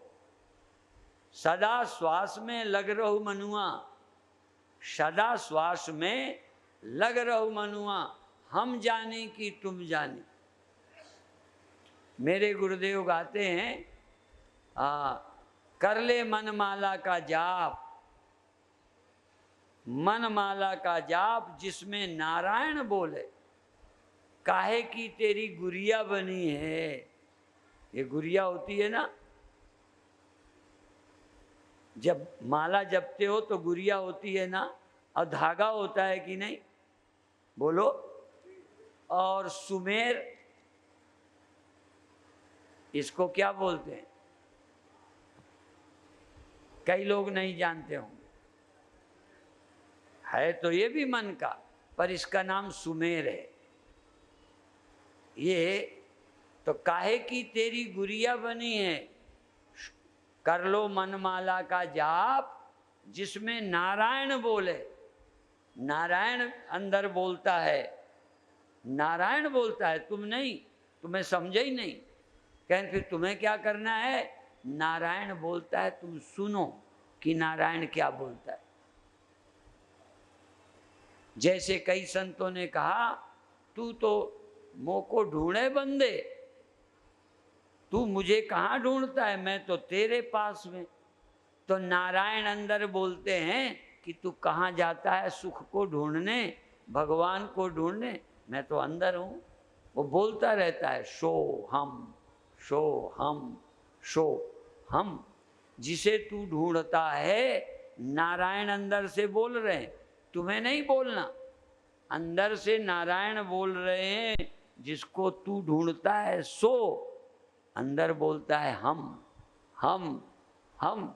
सदा श्वास में लग रहो मनुआ, सदा श्वास में लग रहो मनुआ, हम जाने कि तुम जाने। मेरे गुरुदेव गाते हैं, कर ले मनमाला का जाप, मनमाला का जाप जिसमें नारायण बोले, काहे की तेरी गुड़िया बनी है। ये गुड़िया होती है ना, जब माला जपते हो तो गुड़िया होती है ना, और धागा होता है कि नहीं, बोलो। और सुमेर, इसको क्या बोलते हैं, कई लोग नहीं जानते होंगे। है तो ये भी मन का, पर इसका नाम सुमेर है। ये तो काहे की तेरी गुड़िया बनी है, कर लो मनमाला का जाप जिसमें नारायण बोले। नारायण अंदर बोलता है, नारायण बोलता है, तुम नहीं, तुम्हें समझे ही नहीं। कहें फिर तुम्हें क्या करना है, नारायण बोलता है, तुम सुनो कि नारायण क्या बोलता है। जैसे कई संतों ने कहा, तू तो मोको ढूंढे बंदे, तू मुझे कहाँ ढूंढता है, मैं तो तेरे पास में। तो नारायण अंदर बोलते हैं कि तू कहाँ जाता है सुख को ढूंढने, भगवान को ढूंढने, मैं तो अंदर हूँ। वो बोलता रहता है शो हम, शो हम, शो हम। जिसे तू ढूंढता है, नारायण अंदर से बोल रहे हैं, तुम्हें नहीं बोलना। अंदर से नारायण बोल रहे हैं, जिसको तू ढूंढता है सो अंदर बोलता है हम, हम, हम।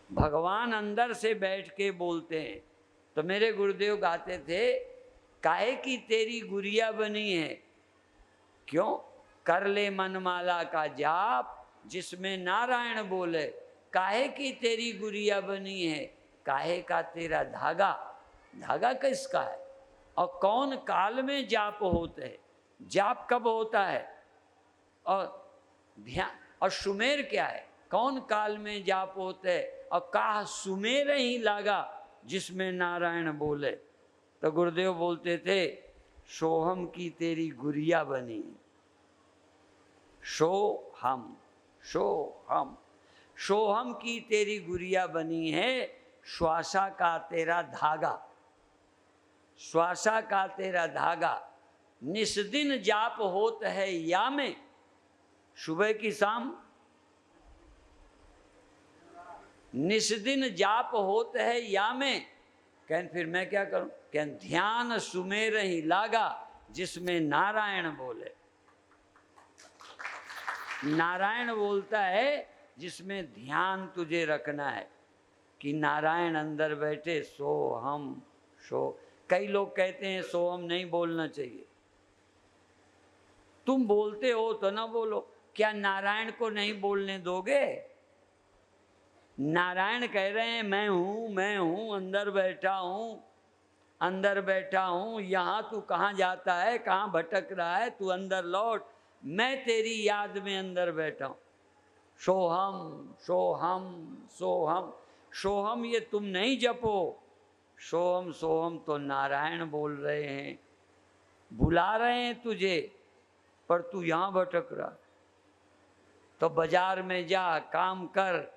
भगवान अंदर से बैठ के बोलते हैं। तो मेरे गुरुदेव गाते थे, काहे की तेरी गुड़िया बनी है, क्यों कर ले मनमाला का जाप, जिसमें नारायण बोले। काहे की तेरी गुड़िया बनी है, काहे का तेरा धागा, धागा किसका है, और कौन काल में जाप होते हैं, जाप कब होता है, और ध्यान और सुमेर क्या है, कौन काल में जाप होते हैं, और कहा सुमेर ही लागा जिसमें नारायण बोले। तो गुरुदेव बोलते थे, सोहम की तेरी गुड़िया बनी, सो हम, सो हम, सोहम की तेरी गुड़िया बनी है, श्वासा का तेरा धागा, श्वासा का तेरा धागा। निस्दिन जाप होत है या में, सुबह की शाम निस्दिन जाप होत है या में। कहन फिर मैं क्या करूं, कहन ध्यान सुमेर ही लागा, जिसमें नारायण बोले। नारायण बोलता है जिसमें ध्यान तुझे रखना है, कि नारायण अंदर बैठे सो हम, सो। कई लोग कहते हैं सो हम नहीं बोलना चाहिए। तुम बोलते हो तो ना बोलो, क्या नारायण को नहीं बोलने दोगे? नारायण कह रहे हैं मैं हूँ, अंदर बैठा हूँ, अंदर बैठा हूँ। यहाँ तू कहाँ जाता है, कहाँ भटक रहा है, तू अंदर लौट, मैं तेरी याद में अंदर बैठा हूँ। सोहम, सोहम, सोहम, सोहम ये तुम नहीं जपो। सोहम, सोहम तो नारायण बोल रहे हैं, बुला रहे हैं तुझे, पर तू यहाँ भटक रहा। तो बाजार में जा, काम कर,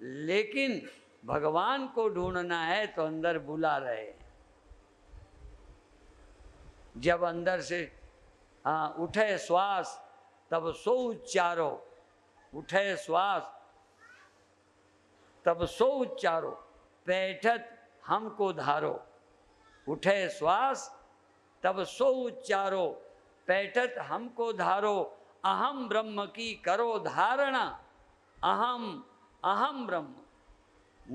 लेकिन भगवान को ढूंढना है तो अंदर बुला रहे हैं। जब अंदर से उठे श्वास तब सो उच्चारो, उठे श्वास तब सो उच्चारो, बैठत हमको धारो। उठे श्वास तब सो उच्चारो, बैठत हमको धारो। अहम ब्रह्म की करो धारणा, अहम, अहम ब्रह्म,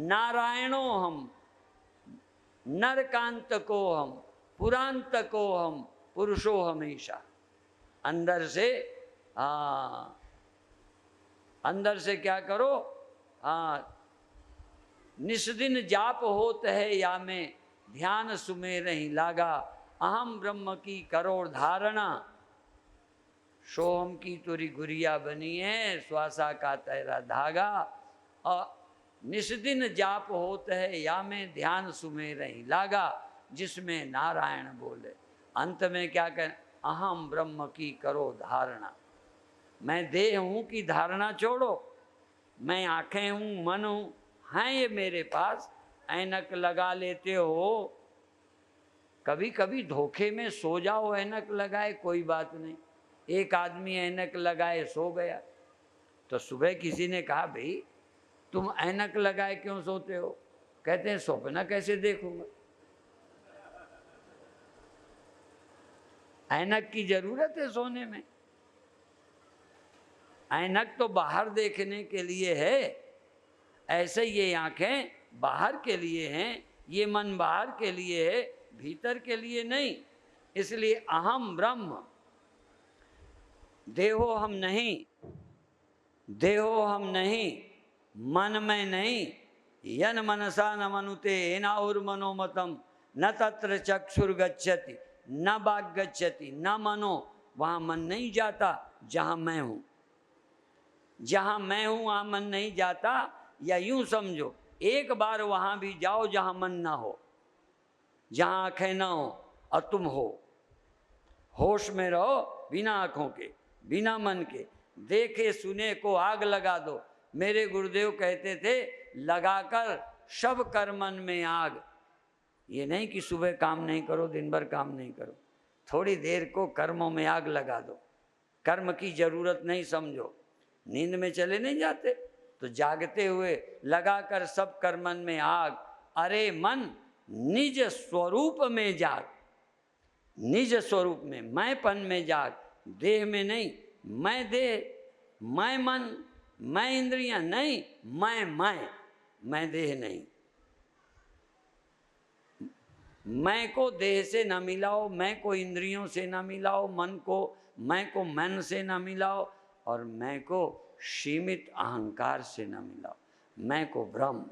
नारायणो हम, नरकांत को हम, पुरांत को हम, पुरुषो हमेशा। अंदर से अंदर से क्या करो, निस्दिन जाप होत है या में, ध्यान सुमेर ही लागा। अहम ब्रह्म की करो धारणा, सोहम की तुरी गुड़िया बनी है, श्वासा का तेरा धागा। और निस्दिन जाप होत है या में, ध्यान सुमेर ही लागा, जिसमें नारायण बोले। अंत में क्या कहें, अहम ब्रह्म की करो धारणा। मैं देह हूँ की धारणा छोड़ो, मैं आंखें हूँ, मन हूँ, हैं ये मेरे पास। ऐनक लगा लेते हो, कभी कभी धोखे में सो जाओ ऐनक लगाए, कोई बात नहीं। एक आदमी ऐनक लगाए सो गया, तो सुबह किसी ने कहा भाई तुम ऐनक लगाए क्यों सोते हो? कहते हैं सपना कैसे देखूंगा, ऐनक की जरूरत है सोने में। ऐनक तो बाहर देखने के लिए है, ऐसे ये आंखें बाहर के लिए हैं, ये मन बाहर के लिए है, भीतर के लिए नहीं। इसलिए अहम ब्रह्म, देहो हम नहीं, देहो हम नहीं, मन में नहीं। यन मनसा न मनुते एनाउर मनोमतम, न तत्र चक्षुर्गच्छति न वाग गच्छति न मनो। वहाँ मन नहीं जाता जहाँ मैं हूँ, जहाँ मैं हूँ वहाँ मन नहीं जाता। या यूँ समझो, एक बार वहाँ भी जाओ जहाँ मन ना हो, जहाँ आंखें ना हो और तुम हो। होश में रहो बिना आंखों के, बिना मन के, देखे सुने को आग लगा दो। मेरे गुरुदेव कहते थे लगाकर सब कर्मन में आग। ये नहीं कि सुबह काम नहीं करो, दिन भर काम नहीं करो, थोड़ी देर को कर्मों में आग लगा दो। कर्म की जरूरत नहीं समझो। नींद में चले नहीं जाते तो जागते हुए लगाकर सब कर्मन में आग। अरे मन निज स्वरूप में जाग, निज स्वरूप में, मैंपन में जाग, देह में नहीं। मैं देह, मैं मन, मैं इंद्रियां नहीं, मैं देह नहीं। मैं को देह से ना मिलाओ, मैं को इंद्रियों से ना मिलाओ, मैं को मन से ना मिलाओ, और मैं को सीमित अहंकार से ना मिलाओ। मैं को ब्रह्म,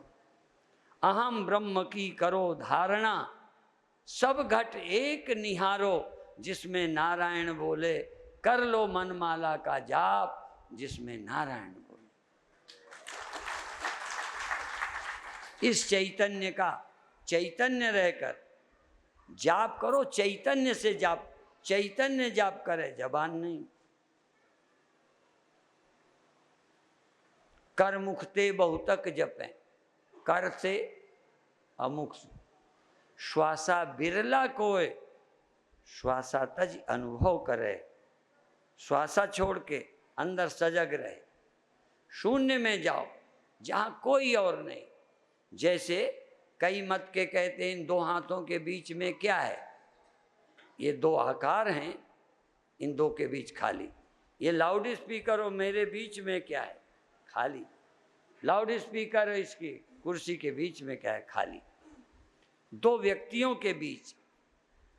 अहम ब्रह्म की करो धारणा, सब घट एक निहारो, जिसमें नारायण बोले कर लो मनमाला का जाप, जिसमें नारायण बोले। इस चैतन्य का, चैतन्य रहकर जाप करो, चैतन्य से जाप, चैतन्य जाप करे, जबान नहीं। कर मुखते बहुतक जपें, कर से अमुख श्वासा बिरला कोय, श्वासा तज अनुभव करे। श्वासा छोड़ के अंदर सजग रहे, शून्य में जाओ जहां कोई और नहीं। जैसे कई मत के कहते हैं इन दो हाथों के बीच में क्या है, ये दो आकार हैं, इन दो के बीच खाली। ये लाउड स्पीकर हो, मेरे बीच में क्या है, खाली। लाउड स्पीकर है, इसकी कुर्सी के बीच में क्या है, खाली। दो व्यक्तियों के बीच,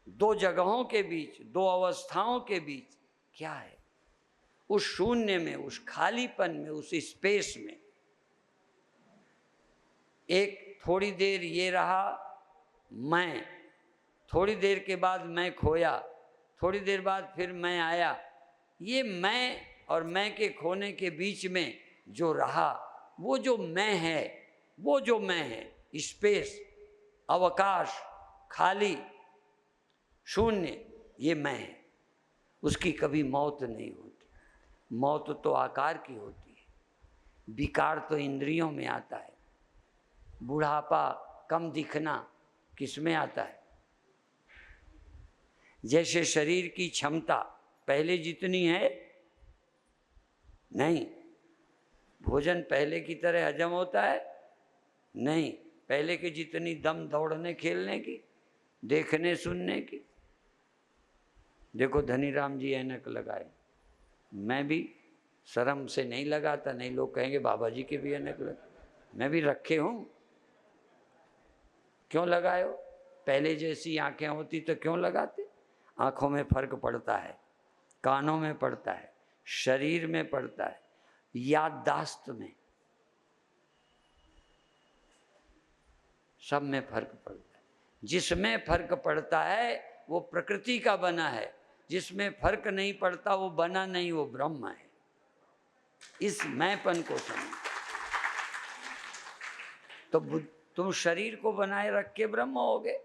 दो जगहों के बीच, दो अवस्थाओं के बीच क्या है, उस शून्य में, उस खालीपन में, उस स्पेस में। एक थोड़ी देर ये रहा मैं, थोड़ी देर के बाद मैं खोया, थोड़ी देर बाद फिर मैं आया। ये मैं और मैं के खोने के बीच में जो रहा, वो जो मैं है, वो जो मैं है, स्पेस, अवकाश, खाली, शून्य, ये मैं है। उसकी कभी मौत नहीं होती। मौत तो आकार की होती है, विकार तो इंद्रियों में आता है। बुढ़ापा, कम दिखना किस में आता है? जैसे शरीर की क्षमता पहले जितनी है नहीं। भोजन पहले की तरह हजम होता है नहीं। पहले के जितनी दम दौड़ने खेलने की, देखने सुनने की। देखो धनीराम जी ऐनक लगाए, मैं भी शर्म से नहीं लगाता, नहीं लोग कहेंगे बाबा जी के भी ऐनक लगा, मैं भी रखे हूँ। क्यों लगाए हो? पहले जैसी आंखें होती तो क्यों लगाते? आंखों में फर्क पड़ता है, कानों में पड़ता है, शरीर में पड़ता है, याददाश्त में, सब में फर्क पड़ता है। जिसमें फर्क पड़ता है वो प्रकृति का बना है, जिसमें फर्क नहीं पड़ता वो बना नहीं, वो ब्रह्म है। इस मैंपन को समझ। तो तुम शरीर को बनाए रख के ब्रह्म होगे,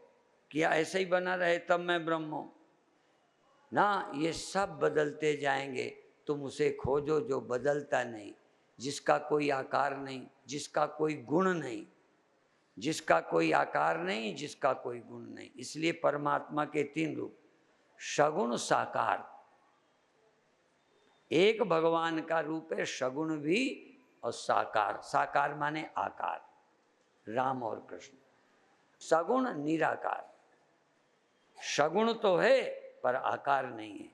क्या ऐसे ही बना रहे तब मैं ब्रह्म हूं ना? ये सब बदलते जाएंगे। तुम उसे खोजो जो बदलता नहीं, जिसका कोई आकार नहीं, जिसका कोई गुण नहीं, जिसका कोई आकार नहीं, जिसका कोई गुण नहीं। इसलिए परमात्मा के तीन रूप, सगुण साकार। एक भगवान का रूप है सगुण भी और साकार। साकार माने आकार, राम और कृष्ण। सगुण निराकार। सगुण तो है पर आकार नहीं है।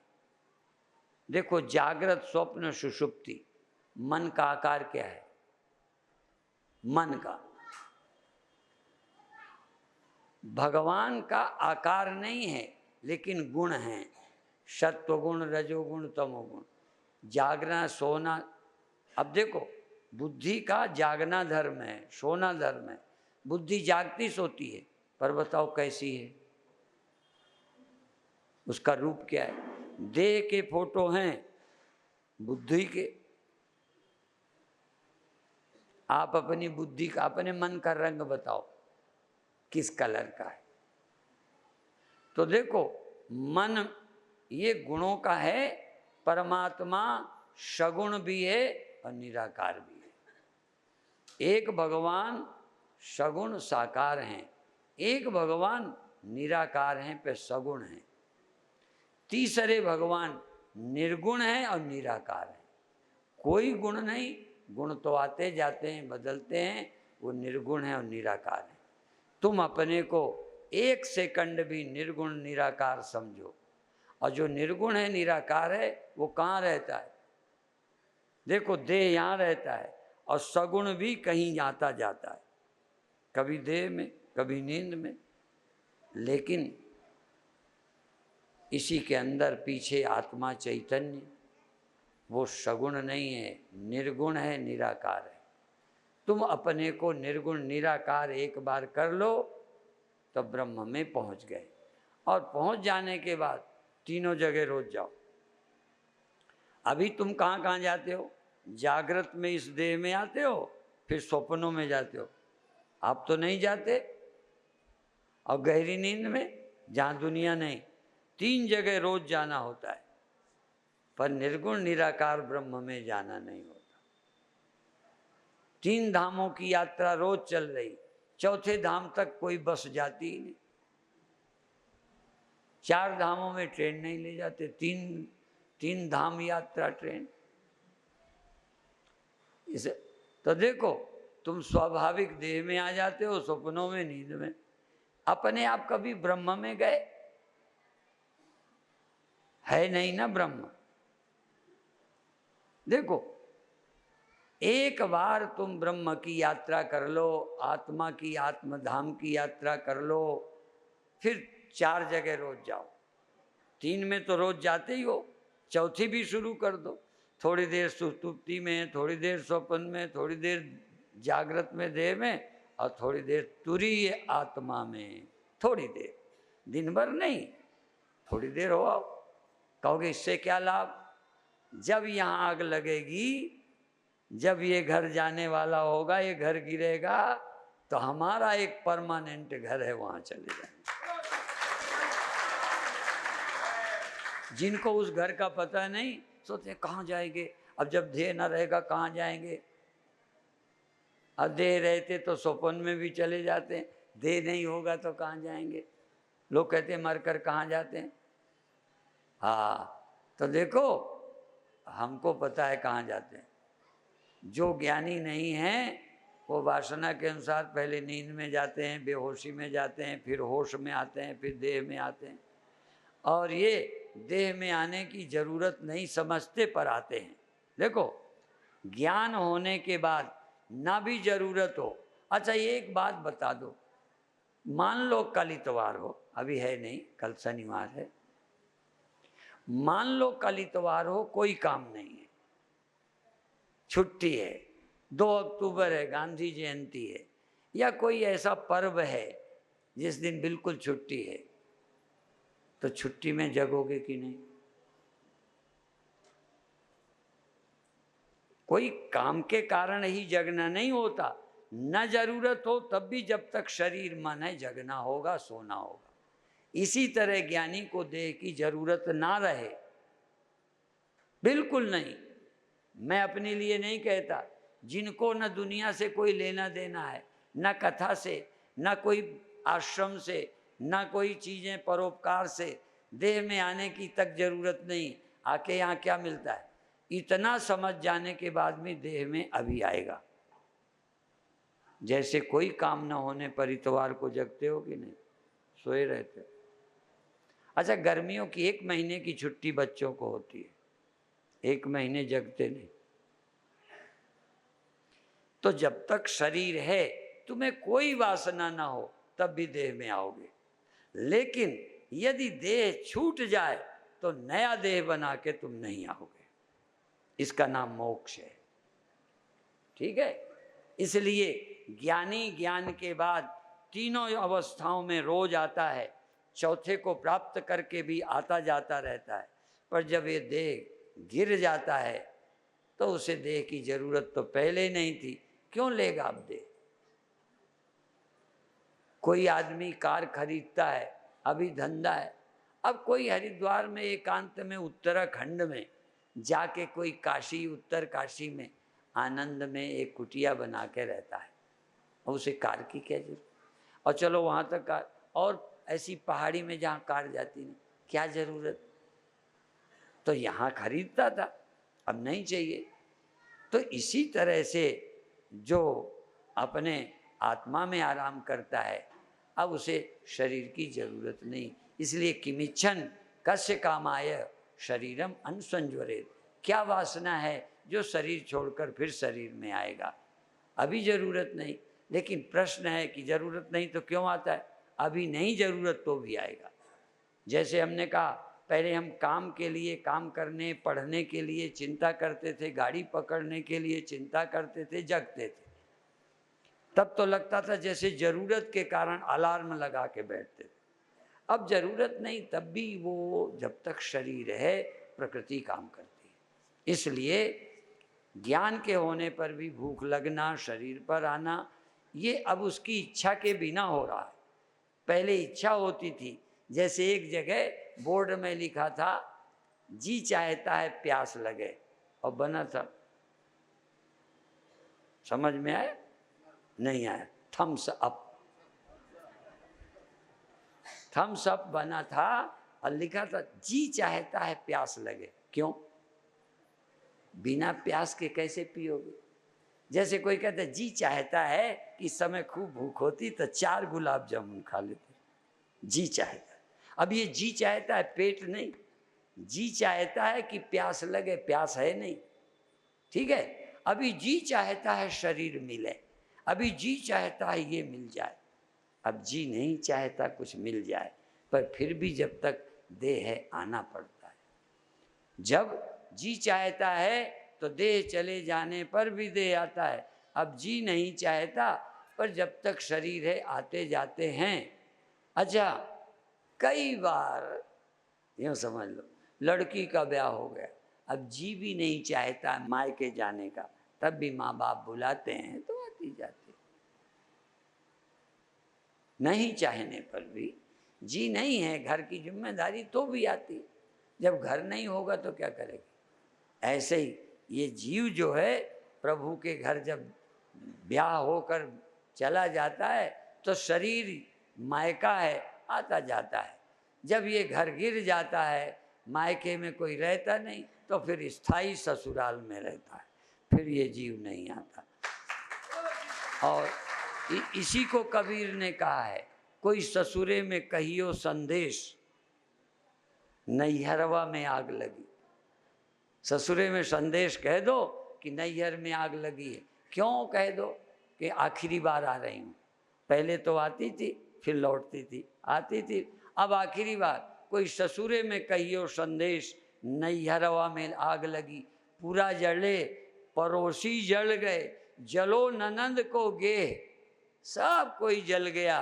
देखो जागृत, स्वप्न, सुषुप्ति, मन का आकार क्या है? मन का। भगवान का आकार नहीं है लेकिन गुण है, सत्वगुण, रजोगुण, तमोगुण। जागना, सोना। अब देखो बुद्धि का जागना धर्म है, सोना धर्म है। बुद्धि जागती सोती है, पर बताओ कैसी है? उसका रूप क्या है? देह के फोटो हैं बुद्धि के। आप अपनी बुद्धि का, अपने मन का रंग बताओ किस कलर का है? तो देखो मन ये गुणों का है, परमात्मा सगुण भी है और निराकार भी है। एक भगवान सगुण साकार हैं, एक भगवान निराकार हैं पे सगुण हैं, तीसरे भगवान निर्गुण हैं और निराकार हैं। कोई गुण नहीं, गुण तो आते जाते हैं, बदलते हैं, वो निर्गुण है और निराकार है। तुम अपने को एक सेकंड भी निर्गुण निराकार समझो, और जो निर्गुण है निराकार है वो कहाँ रहता है? देखो देह यहाँ रहता है और सगुण भी कहीं आता जाता है, कभी देह में कभी नींद में, लेकिन इसी के अंदर पीछे आत्मा चैतन्य, वो सगुण नहीं है, निर्गुण है, निराकार है। तुम अपने को निर्गुण निराकार एक बार कर लो तो ब्रह्म में पहुंच गए। और पहुंच जाने के बाद तीनों जगह रोज जाओ। अभी तुम कहाँ कहाँ जाते हो? जागृत में इस देह में आते हो, फिर स्वप्नों में जाते हो, आप तो नहीं जाते। और गहरी नींद में, जहाँ दुनिया नहीं, 3 जगह रोज जाना होता है, पर निर्गुण निराकार ब्रह्म में जाना नहीं होता। 3 धामों की यात्रा रोज चल रही, चौथे धाम तक कोई बस जाती ही नहीं। 4 धामों में ट्रेन नहीं ले जाते, 3 धाम यात्रा ट्रेन। इसे तो देखो, तुम स्वाभाविक देह में आ जाते हो, सपनों में, नींद में। अपने आप कभी ब्रह्म में गए? है नहीं ना ब्रह्म। देखो, एक बार तुम ब्रह्म की यात्रा कर लो, आत्मा की, आत्मधाम की यात्रा कर लो, फिर 4 जगह रोज जाओ। 3 में तो रोज जाते ही हो, चौथी भी शुरू कर दो। थोड़ी देर सुषुप्ति में, थोड़ी देर स्वप्न में, थोड़ी देर जागृत में देह में, और थोड़ी देर तुरीय आत्मा में। थोड़ी देर, दिन भर नहीं, थोड़ी देर हो आओ। कहोगे इससे क्या लाभ? जब यहाँ आग लगेगी, जब ये घर जाने वाला होगा, ये घर गिरेगा, तो हमारा एक परमानेंट घर है, वहां चले जाएंगे। जिनको उस घर का पता नहीं, सोचते कहाँ जाएंगे, अब जब देह न रहेगा कहाँ जाएंगे। अब देह रहते तो स्वप्न में भी चले जाते हैं, देह नहीं होगा तो कहाँ जाएंगे। लोग कहते हैं मर कर कहाँ जाते हैं। हाँ, तो देखो हमको पता है कहाँ जाते हैं। जो ज्ञानी नहीं है वो वासना के अनुसार पहले नींद में जाते हैं, बेहोशी में जाते हैं, फिर होश में आते हैं, फिर देह में आते हैं। और ये देह में आने की जरूरत नहीं समझते, पर आते हैं। देखो, ज्ञान होने के बाद ना भी जरूरत हो। अच्छा, ये एक बात बता दो, मान लो कल इतवार हो, अभी है नहीं, कल शनिवार है। मान लो कल इतवार हो, कोई काम नहीं है, छुट्टी है, 2 अक्टूबर है, गांधी जयंती है, या कोई ऐसा पर्व है जिस दिन बिल्कुल छुट्टी है, तो छुट्टी में जगोगे कि नहीं? कोई काम के कारण ही जगना नहीं होता, न जरूरत हो तब भी जब तक शरीर मन है जगना होगा, सोना होगा। इसी तरह ज्ञानी को देह की जरूरत ना रहे, बिल्कुल नहीं। मैं अपने लिए नहीं कहता, जिनको न दुनिया से कोई लेना देना है, न कथा से, न कोई आश्रम से, न कोई चीज़ें परोपकार से, देह में आने की तक जरूरत नहीं। आके यहाँ क्या मिलता है, इतना समझ जाने के बाद में देह में अभी आएगा। जैसे कोई काम न होने पर इतवार को जगते हो कि नहीं, सोए रहते हो। अच्छा, गर्मियों की 1 महीने की छुट्टी बच्चों को होती है, 1 महीने जगते नहीं। तो जब तक शरीर है, तुम्हें कोई वासना ना हो, तब भी देह में आओगे। लेकिन यदि देह छूट जाए तो नया देह बना के तुम नहीं आओगे। इसका नाम मोक्ष है। ठीक है? इसलिए ज्ञानी ज्ञान के बाद तीनों अवस्थाओं में रोज आता है, चौथे को प्राप्त करके भी आता जाता रहता है। पर जब ये देह गिर जाता है तो उसे देह की जरूरत तो पहले नहीं थी, क्यों लेगा अब देह? कोई आदमी कार खरीदता है अभी धंधा है। अब कोई हरिद्वार में एकांत में उत्तराखंड में जाके कोई काशी उत्तर काशी में आनंद में एक कुटिया बना के रहता है और उसे कार की क्या जरूरत। और चलो वहाँ तक कार, और ऐसी पहाड़ी में जहाँ कार जाती नहीं, क्या जरूरत। तो यहाँ खरीदता था, अब नहीं चाहिए। तो इसी तरह से जो अपने आत्मा में आराम करता है, अब उसे शरीर की जरूरत नहीं। इसलिए किमिच्छन कस्य कामाय शरीरम अनुसंज्वरेत। क्या वासना है जो शरीर छोड़कर फिर शरीर में आएगा। अभी जरूरत नहीं, लेकिन प्रश्न है कि जरूरत नहीं तो क्यों आता है। अभी नहीं जरूरत तो भी आएगा। जैसे हमने कहा पहले हम काम के लिए, काम करने पढ़ने के लिए चिंता करते थे, गाड़ी पकड़ने के लिए चिंता करते थे, जगते थे। तब तो लगता था जैसे जरूरत के कारण अलार्म लगा के बैठते थे। अब जरूरत नहीं, तब भी वो जब तक शरीर है प्रकृति काम करती है। इसलिए ज्ञान के होने पर भी भूख लगना, शरीर पर आना, ये अब उसकी इच्छा के बिना हो रहा है। पहले इच्छा होती थी। जैसे एक जगह बोर्ड में लिखा था जी चाहता है प्यास लगे, और बना था, समझ में आया? नहीं आया। थम्स अप, थम्स अप बना था और लिखा था जी चाहता है प्यास लगे। क्यों? बिना प्यास के कैसे पियोगे। जैसे कोई कहता है जी चाहता है कि इस समय खूब भूख होती तो 4 गुलाब जामुन खा लेते। जी चाहता है। अब ये जी चाहता है पेट नहीं, जी चाहता है कि प्यास लगे, प्यास है नहीं। ठीक है, अभी जी चाहता है शरीर मिले, अभी जी चाहता है ये मिल जाए। अब जी नहीं चाहता कुछ मिल जाए, पर फिर भी जब तक देह है आना पड़ता है। जब जी चाहता है तो देह चले जाने पर भी देह आता है। अब जी नहीं चाहता, पर जब तक शरीर है आते जाते हैं। अच्छा, कई बार यूँ समझ लो लड़की का ब्याह हो गया, अब जी भी नहीं चाहता मायके जाने का, तब भी माँ बाप बुलाते हैं तो आती जाती। नहीं चाहने पर भी, जी नहीं है, घर की जिम्मेदारी तो भी आती। जब घर नहीं होगा तो क्या करेगी। ऐसे ही ये जीव जो है प्रभु के घर जब ब्याह होकर चला जाता है तो शरीर मायका है, आता जाता है। जब ये घर गिर जाता है, मायके में कोई रहता नहीं, तो फिर स्थायी ससुराल में रहता है, फिर ये जीव नहीं आता। और इसी को कबीर ने कहा है, कोई ससुरे में कहियो संदेश, नैहरवा में आग लगी। ससुरे में संदेश कह दो कि नैहर में आग लगी है। क्यों कह दो कि आखिरी बार आ रही हूँ। पहले तो आती थी, फिर लौटती थी, आती थी, अब आखिरी बार। कोई ससुरे में कहियो संदेश, नैहरवा में आग लगी। पूरा जले पड़ोसी जल गए, जलो ननंद को गेह। सब कोई जल गया,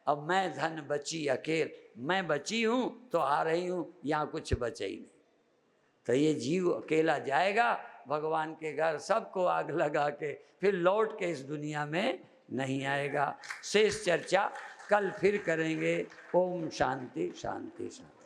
अब मैं धन बची अकेल। मैं बची हूँ तो आ रही हूँ, यहाँ कुछ बचे ही नहीं। तो ये जीव अकेला जाएगा भगवान के घर, सबको आग लगा के फिर लौट के इस दुनिया में नहीं आएगा। शेष चर्चा कल फिर करेंगे। ओम शांति शांति शांति।